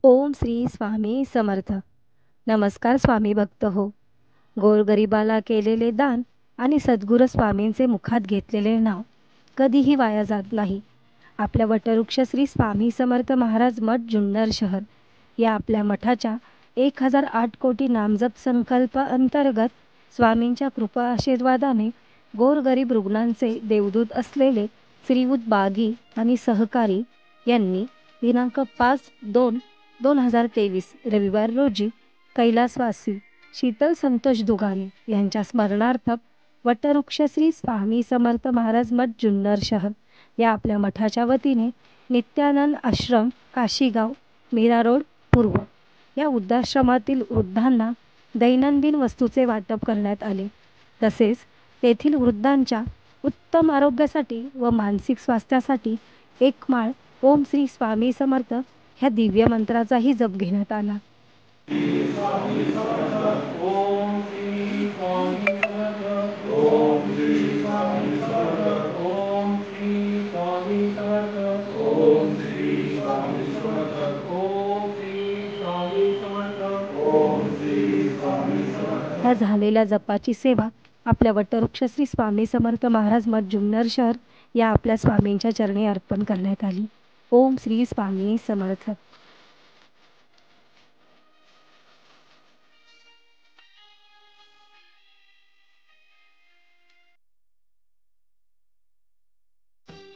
ओम श्री स्वामी समर्थ. नमस्कार स्वामी भक्त हो. गोरगरिबाला केलेले दान आणि सद्गुरू स्वामींचे मुखात घेतलेले नाव कधीही वाया जात नाही. आपल्या वटवृक्ष श्री स्वामी समर्थ महाराज मठ जुन्नर शहर या आपल्या मठाच्या 1008 कोटी नामजप संकल्प अंतर्गत स्वामींच्या कृपा आशीर्वादाने गोरगरीब रुग्णांचे देवदूत असलेले श्रीयुत बागी आणि सहकारी यांनी दिनांक 5/2/2023 रविवार रोजी कैलासवासी शीतल संतोष दुगाने यांच्या स्मरणार्थ वटवृक्ष श्री स्वामी समर्थ महाराज मठ जुन्नर शहर या आपल्या मठाच्या वतीने नित्यानंद आश्रम काशीगाव मीरा रोड पूर्व या वृद्धाश्रमातील वृद्धांना दैनंदिन वस्तूचे वाटप करण्यात आले. तसेच तेथील वृद्धांच्या उत्तम आरोग्यासाठी व मानसिक स्वास्थ्यासाठी एक माळ ओम श्री स्वामी समर्थ ह्या दिव्य मंत्राचाही जप घेण्यात आला. ह्या झालेल्या जपाची सेवा आपल्या वटवृक्ष श्री स्वामी समर्थ महाराज मठ जुन्नर शहर या आपल्या स्वामींच्या चरणी अर्पण करण्यात आली. ओम श्री स्वामी समर्थ.